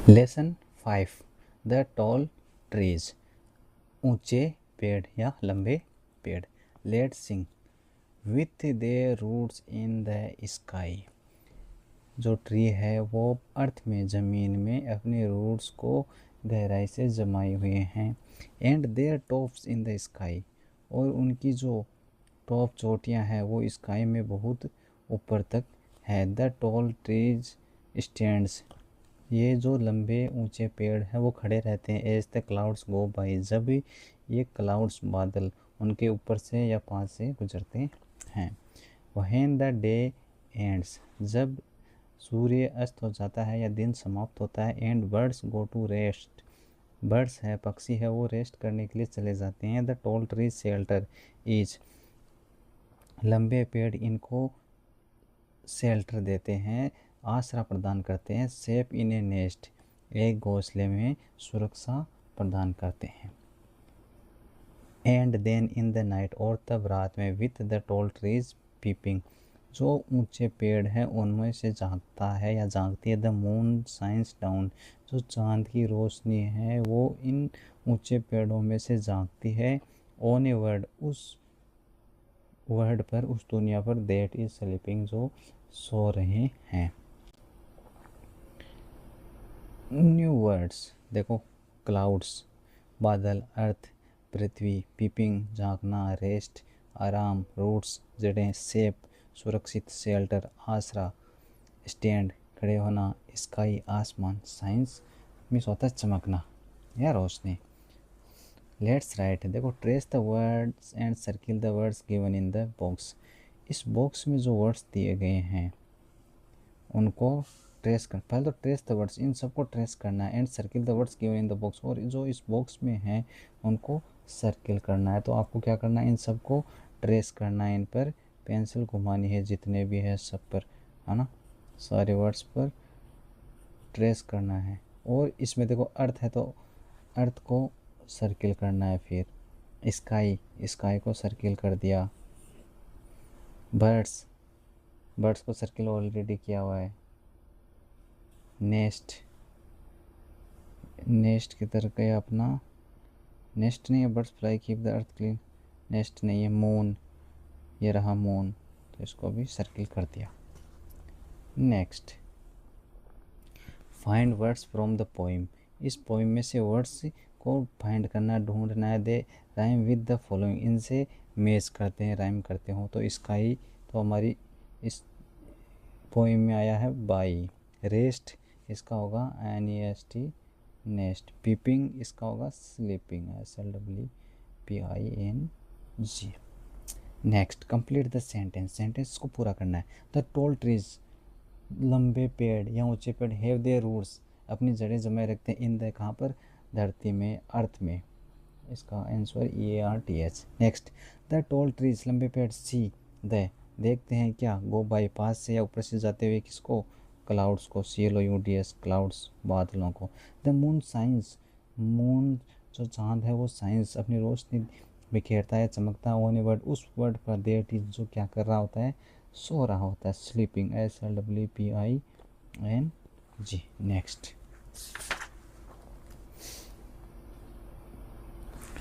Lesson 5 the tall trees, ऊंचे पेड़ या लंबे पेड़। Let's sing with their roots in the sky, जो ट्री है वो अर्थ में ज़मीन में अपने रूट्स को गहराई से जमाए हुए हैं। And their tops in the sky, और उनकी जो टॉप चोटियाँ हैं वो स्काई में बहुत ऊपर तक है। द टॉल ट्रीज स्टैंड्स, ये जो लंबे ऊंचे पेड़ हैं वो खड़े रहते हैं। As the clouds go by, जब ये क्लाउड्स बादल उनके ऊपर से या पास से गुजरते हैं। व्हेन द डे एंड्स, जब सूर्य अस्त हो जाता है या दिन समाप्त होता है। And birds go to rest, birds है पक्षी है वो रेस्ट करने के लिए चले जाते हैं। The tall tree shelter each, लंबे पेड़ इनको शेल्टर देते हैं, आसरा प्रदान करते हैं। सेफ इन ए नेस्ट, एक घोंसले में सुरक्षा प्रदान करते हैं। And then in the night, और तब रात में। With the tall trees peeping, जो ऊंचे पेड़ हैं उनमें से झांकता है या झांकती है। द मून शाइन्स डाउन, जो चांद की रोशनी है वो इन ऊंचे पेड़ों में से झांकती है। ऑन ए वर्ड, उस वर्ड पर, उस दुनिया पर। दैट इज स्लीपिंग, जो सो रहे हैं। न्यू वर्ड्स देखो, क्लाउड्स बादल, अर्थ पृथ्वी, पीपिंग झांकना, रेस्ट आराम, रूट्स जड़ें, सेफ सुरक्षित, शेल्टर आसरा, स्टैंड खड़े होना, स्काई आसमान, साइंस मीन्स होता है चमकना या रोशनी। लेट्स राइट देखो, trace the words and circle the words given in the box, इस बॉक्स में जो वर्ड्स दिए गए हैं उनको ट्रेस कर, पहले तो ट्रेस द वर्ड्स, इन सबको ट्रेस करना है। And circle the words given in the box, और जो इस बॉक्स में है उनको सर्किल करना है। तो आपको क्या करना है, इन सबको ट्रेस करना है, इन पर पेंसिल घुमानी है जितने भी है सब पर, है ना, सारे वर्ड्स पर ट्रेस करना है। और इसमें देखो अर्थ है तो अर्थ को सर्किल करना है। फिर स्काई, स्काई को सर्किल कर दिया। बर्ड्स, बर्ड्स को सर्किल ऑलरेडी किया हुआ है। नेस्ट, नेस्ट की तरह का अपना नेस्ट नहीं है, birds fly keep the earth clean, nest नहीं है। मून, ये रहा मून, तो इसको भी सर्किल कर दिया। Next, find words from the poem, इस पोइम में से वर्ड्स को फाइंड करना, ढूंढना है। दे राइम विद द फॉलोइंग, इनसे मैच करते हैं, राइम करते हो। तो स्काई तो हमारी इस पोइम में आया है बाई। रेस्ट इसका होगा NEST नेस्ट। पीपिंग इसका होगा sleeping, SLEPING। Next, complete the sentence, sentence को पूरा करना है। द टॉल ट्रीज, लंबे पेड़ या ऊंचे पेड़, हैव देयर रूट्स, अपनी जड़ें जमाए रखते हैं। इन द, कहाँ पर, धरती में, अर्थ में, इसका answer EARTH। Next, the tall trees, लंबे पेड़, सी द, देखते हैं क्या, गो बाई, पास से या ऊपर से जाते हुए, किसको, क्लाउड्स को, CLOUDS क्लाउड्स, बादलों को। द मून साइंस, मून जो चांद है वो साइंस अपनी रोशनी बिखेरता है, चमकता है। ऑन ए वर्ड, उस वर्ड पर। देट इज, जो क्या कर रहा होता है, सो रहा होता है। Sleeping, SLEPING। Next,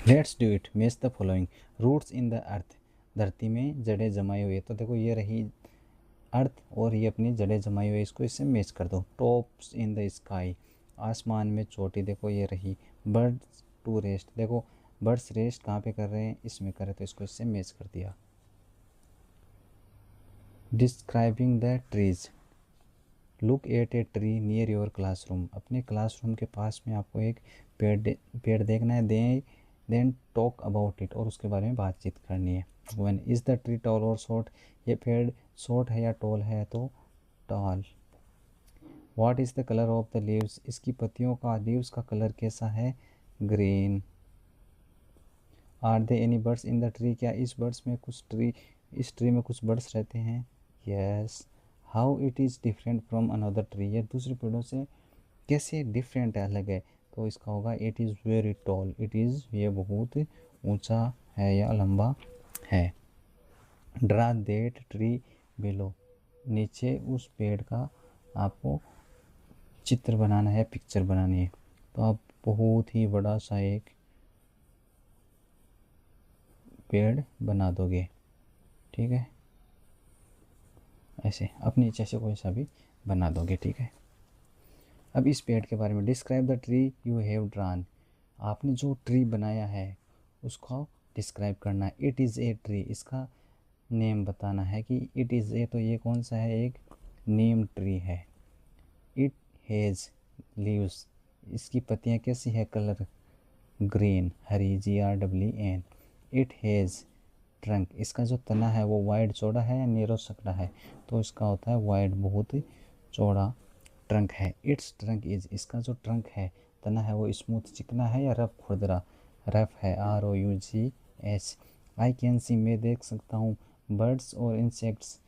let's do it. Miss the following, roots in the earth, धरती में जड़ें जमाई हुई है। तो देखो ये रही अर्थ और ये अपनी जड़ें जमाई हुई है, इसको इससे मैच कर दो। टॉप्स इन द स्काई, आसमान में चोटी, देखो ये रही। बर्ड्स टू रेस्ट, देखो बर्ड्स रेस्ट कहाँ पे कर रहे हैं, इसमें कर रहे, तो इसको इससे मैच कर दिया। Describing the trees, look at a tree near your classroom, अपने क्लासरूम के पास में आपको एक पेड़ देखना है। देन टॉक अबाउट इट, और उसके बारे में बातचीत करनी है। One, is the tree tall और शॉर्ट, ये पेड़ शॉर्ट है या टॉल है, तो tall. What is the colour of the leaves, इसकी पत्तियों का, लीव्स का कलर कैसा है, green. Are they any birds in the tree, क्या इस ट्री में कुछ बर्ड्स रहते हैं, yes. How it is different from another tree, ये दूसरे पेड़ों से कैसे डिफरेंट है, अलग है, तो इसका होगा it is very tall, it is, ये बहुत ऊंचा है या लंबा है। ड्रा दैट ट्री बिलो, नीचे उस पेड़ का आपको चित्र बनाना है, पिक्चर बनानी है, तो आप बहुत ही बड़ा सा एक पेड़ बना दोगे। ठीक है, ऐसे अपनी इच्छा से कोई सा भी बना दोगे। ठीक है, अब इस पेड़ के बारे में describe the tree you have drawn. आपने जो ट्री बनाया है उसको डिस्क्राइब करना है। इट इज़ ए ट्री, इसका नेम बताना है कि इट इज़ ए, तो ये कौन सा है, एक नीम ट्री है। इट हैज़ लीव्स, इसकी पत्तियाँ कैसी है, colour green, Hari, GREEN। It has trunk, इसका जो तना है वो वाइड चौड़ा है या नीरो सकड़ा है, तो इसका होता है वाइड, बहुत ही चौड़ा ट्रंक है। इट्स ट्रंक इज, इसका जो ट्रंक है, तना है, वो स्मूथ चिकना है या रफ खुरदरा, रफ है, ROUGH। आई कैन सी, मैं देख सकता हूँ, बर्ड्स और इंसेक्ट्स,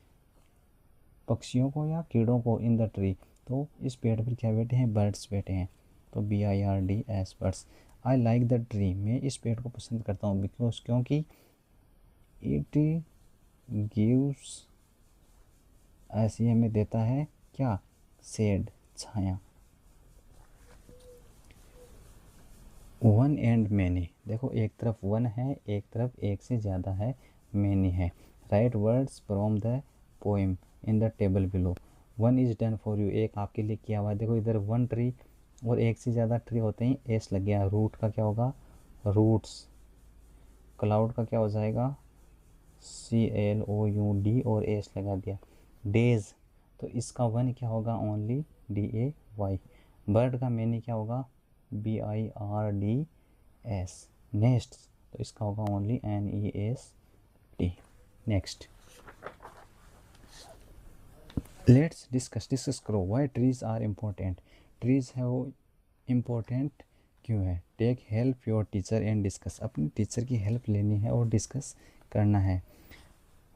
पक्षियों को या कीड़ों को, इन द ट्री, तो इस पेड़ पर क्या बैठे हैं, बर्ड्स बैठे हैं, तो BIRDS birds. I like the tree, मैं इस पेड़ को पसंद करता हूँ, बिकॉज, क्योंकि इट गिव्स, ऐसी हमें देता है क्या, शेड, छाया। वन एंड मैनी, देखो एक तरफ वन है, एक तरफ एक से ज़्यादा है, मैनी है। Right words from the poem in the table below. One is done for you, एक आपके लिए किया हुआ है। देखो इधर वन ट्री और एक से ज़्यादा ट्री होते हैं, एस लग गया। रूट का क्या होगा, रूट्स। क्लाउड का क्या हो जाएगा, CLOUD, और एस लगा दिया। डेज, तो इसका वन क्या होगा, ओनली DAY। बर्ड का मैनी क्या होगा, BIRDS। नेस्ट, तो इसका होगा only NEST। Next, let's discuss करो why trees are important. Trees है वो इम्पोर्टेंट क्यों है। Take help your teacher and discuss, अपनी टीचर की हेल्प लेनी है और डिस्कस करना है।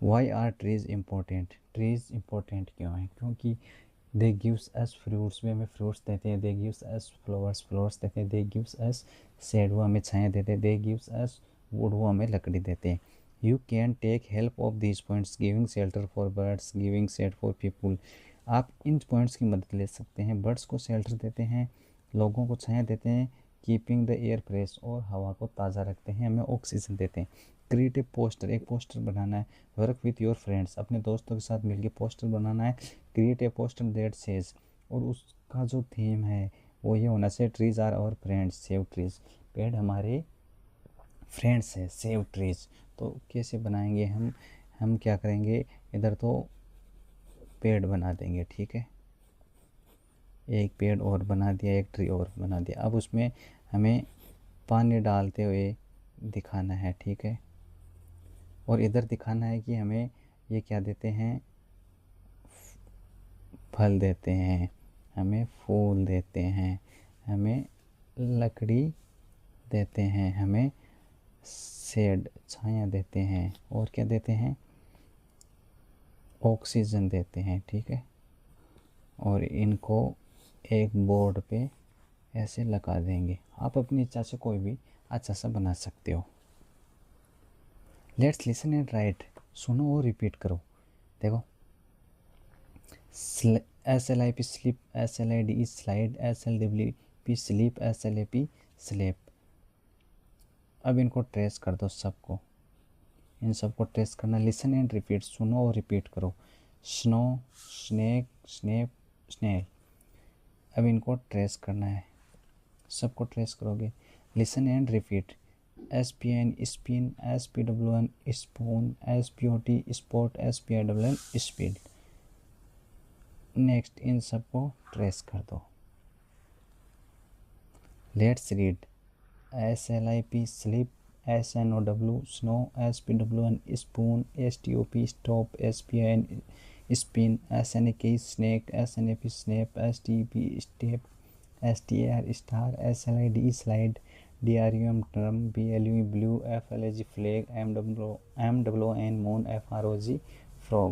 Why are trees important, trees important क्यों है, क्योंकि दे गिव्स अस फ्रूट्स, वे हमें फ्रूट्स देते हैं। दे गिव्स अस फ्लावर्स, फ्लावर्स देते हैं। दे गिव्स अस शेड, वो हमें छाया देते हैं। दे गिव्स अस वुड, वो हमें लकड़ी देते हैं। You can take help of these points, giving shelter for birds, giving shade for people. आप इन पॉइंट्स की मदद ले सकते हैं। बर्ड्स को शेल्टर देते हैं, लोगों को छाया देते हैं। कीपिंग द एयर फ्रेश, और हवा को ताज़ा रखते हैं, हमें ऑक्सीजन देते हैं। क्रिएटिव पोस्टर, एक पोस्टर बनाना है। वर्क विथ योर फ्रेंड्स, अपने दोस्तों के साथ मिलकर पोस्टर बनाना है। Create a poster that says, और उसका जो थीम है वो ये होना चाहिए, trees are our friends, save trees, पेड़ हमारे फ्रेंड्स है, सेव ट्रीज। तो कैसे बनाएंगे हम क्या करेंगे, इधर तो पेड़ बना देंगे। ठीक है, एक पेड़ और बना दिया, एक ट्री और बना दिया। अब उसमें हमें पानी डालते हुए दिखाना है। ठीक है, और इधर दिखाना है कि हमें ये क्या देते हैं, फल देते हैं, हमें फूल देते हैं, हमें लकड़ी देते हैं, हमें शेड, छाया देते हैं, और क्या देते हैं, ऑक्सीजन देते हैं। ठीक है, और इनको एक बोर्ड पे ऐसे लगा देंगे। आप अपनी इच्छा से कोई भी अच्छा सा बना सकते हो। लेट्स लिसन एंड राइट, सुनो और रिपीट करो। देखो, SLIP slip, SLID slide, SLWP sleep, SLAP slap. अब इनको ट्रेस कर दो सबको, इन सबको ट्रेस करना। लिसन एंड रिपीट, सुनो और रिपीट करो। Snow, snake, snap, snail. अब इनको ट्रेस करना है, सबको ट्रेस करोगे। Listen and repeat, SPN spin, SPWN spoon, SPOT spot, SPIWN speed. Next, इन सबको ट्रेस कर दो। Let's read, SLIP slip, SNOW snow, SPWN spoon, STOP stop, SPIN spin, SNAK snake, SNAP snap, STP step, STAR star, SLID slide, DRUM drum, BLU blue, FLAG flag, MWON moon, FROG frog.